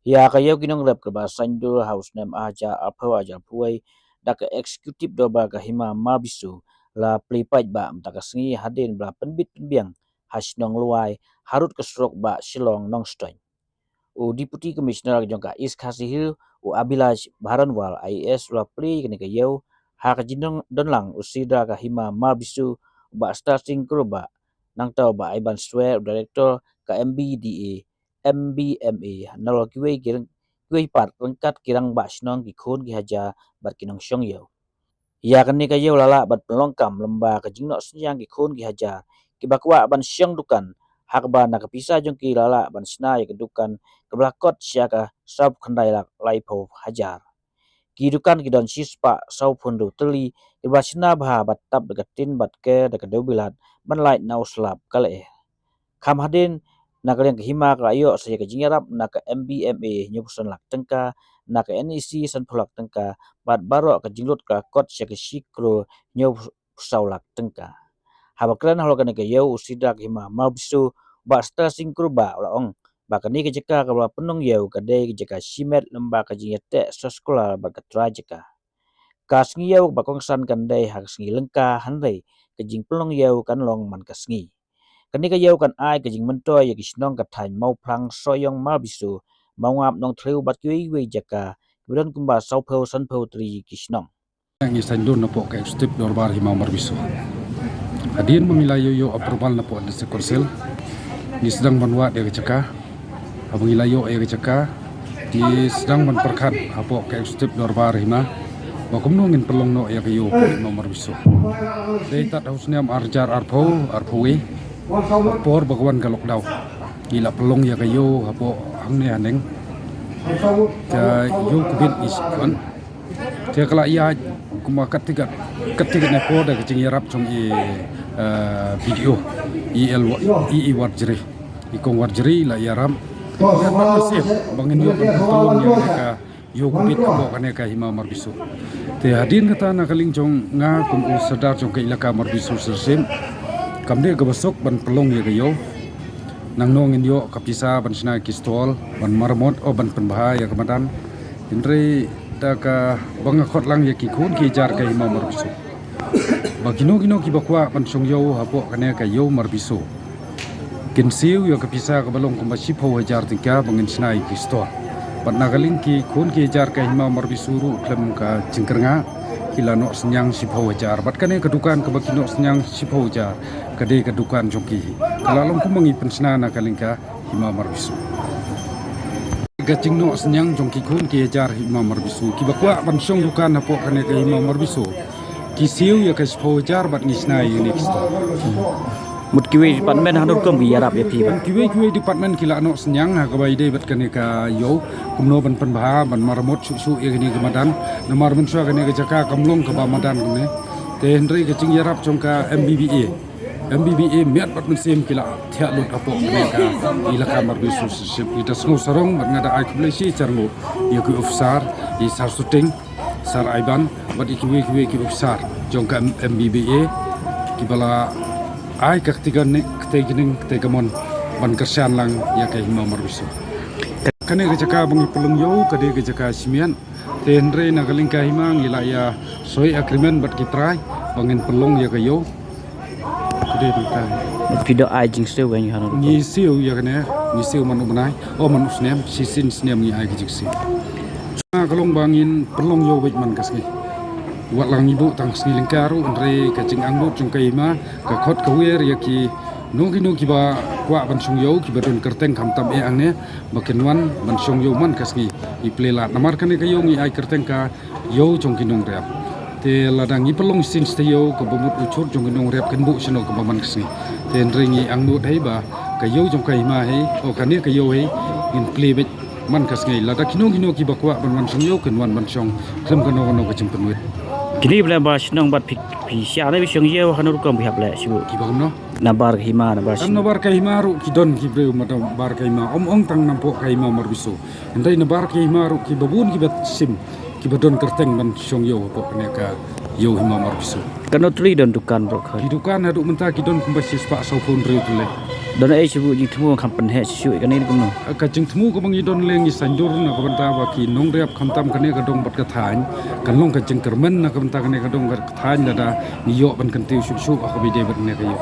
Ya kayo ginong rep ke bahasa Indo house name aja apa aja puai dak eksekutif do ba hima mabisu la plipat ba mtaka sengi hadin bla penbit penbiang has nong luai harut kesrok ba silong nong stoin u deputy commissioner jongka is kasihil u abilaj baranwal IAS la pli kene kayo ha ka jinong donlang usida ka hima mabisu ba starting kurba nang tau ba iban swear director ka MBDA MBMA nalo kiwe kirang kiwe pat lengkat kirang ba snong ki khon ki haja bat kinong syong yo ya kan ni kayo lala bat pelongkam lemba ka jingno senyang ki khon ki haja ki bakwa ban syong dukan hak ba na kapisa jong ki lala ban sna ya kedukan keblakot syaka sab khandai lak laipo hajar ki dukan ki don sispa sau pundu teli ki ba sna bha bat tap degatin bat ke dekat bilat ban light nau slap kale kam hadin na kalian ke hima ka ayo saya ke jingarap na ke MBMA nyupusan lak tengka na ke NEC san pulak tengka bat baro ke jinglut ka kot saya ke sikro nyupusau lak tengka haba klan halo kan ke yo usida ke hima mau bisu ba sta singkru ba ola ong ba kani ke jeka ka bala penung yo ka de ke jeka simet lemba ka jingete sa sekolah ba ka trajeka kas ngiyau ba kongsan kan de hak sengi lengka handai ke jing pelong yo kan long man ka sengi kani ka yau kan ai ka jing mentoy ya kisnong ka thain mau phlang soyong ma bisu mau ngap nong thleu bat kui we jaka kemudian kumba sau phau san phau tri kisnong ngi sandun na po kay step dorbar hima marbiso adin mamilayo yo approval na po sa konsel ni sedang manwa de kecaka abilayo ay kecaka ni sedang manperkat apo kay step dorbar hima bakumnungin pelong no ya kayo no marbiso day tat hausniam arjar arpowe por bagawan galok daw gila pelong ya kayo hapo hangne haneng ja yo kubin iskan dia kala iya kuma ketiga na por da kecing yarap trong video i warjri ikong warjri la yaram ya masih bangin yo pelong ya ka yo kubit ko kane ka hima marbiso te hadin kata na kaling jong nga kum sadar jong ka ilaka marbiso sersim kamde gabasok ban pelong ya gayo nang nongin yo kapisa ban sna kistol ban marmot o ban penbahaya kemadan indre ta ka bangakot lang ya ki khun ki jar ka hima marbiso bagino ki bakwa ban song yo hapo kane ka yo marbiso kinsiu yo kapisa ka balong kumbashi pho hajar tingka bangin sna kistol ban nagaling ki khun ki jar ka hima marbisuru klem ka jingkernga kilano senyang sipau hajar bat kane kedukan ke bakino senyang sipau hajar kade kedukan jongki kalau long kumangi pensna na kalingka hima marbisu gacing no senyang jongki kun ki hajar hima marbisu ki bakwa pansong dukan apo kane ke hima marbisu ki siu ya ke sipau hajar bat ngisna unik sto mut kiwe department hanur kom bi yarap ya pi ba kiwe department kila no senyang ha kabai de bat kane ka yo kumno ban penbaha ban marmot su e gini kemadan nomor mensua kane ke jaka kamlong ke bamadan kene te hendri ke cing yarap jongka MBBA miat bat mensim kila tiak lut apo kane ka ilaka marbisu sip ita sno sarong bat ngada ai kublesi charlo ya ku ofsar i sar shooting sar aiban bat kiwe ki ofsar jongka MBBA kibala ai kaktigan ne ktegining ktegamon ban kersan lang ya kay hima marbiso kane ke jaka bangi pelung yo kade ke jaka simian tenre na galing ka hima ngila ya soy agreement bat kitrai bangin pelung ya kayo kade ka video ai jing stu wen hanur ni siu ya kane ni siu manu benai o manu snem sisin snem ni ai gijiksi na kalong bangin pelung yo wit man kasni wat lang ibu tang sni lingkaru andre kacing anggut jung kaima ka khot kawer ya ki nuki ba kwa ban sung yo ki badon kerteng kam tam e angne bakin wan ban sung yo man kasni i plela namar kane kayo ngi ai kerteng ka yo jong kinong rep te ladang i pelong sin ste yo ko bomut ucur jong kinong rep kan bu sino ko baman kasni te ringi anggut hei ba kayo jong kaima hei o kane kayo hei in plebet man kasni lada kinong ki ba kwa ban sung yo kan wan ban sung klem kano ka jempen wit kini bela ba snong bat pi sia na bi syong ye hanur kom bi hak la sibu ki ba no nabar hima nabar Am na bar kay maru ki don ki breu mata bar kay ma ong tang nampo kay ma marbiso ndai na bar kay maru ki babun ki bat sim ki badon kerteng man syong yo po ne ka yo hima marbiso kanotri don dukan bro khoi ki dukan hadu menta ki don kumbasis pa sau phun reu tule don ai chibu ji thmu kham pen he shu kan ni kum no ka jing thmu ko bangi don leng i sanjur na ka banta wa ki nong reap khamtam kane ka dong bat ka thain kan long ka jing kermen na ka banta kane ka dong ka thain da ni yo ban kan tiu shu ka bi de bat ne ka yo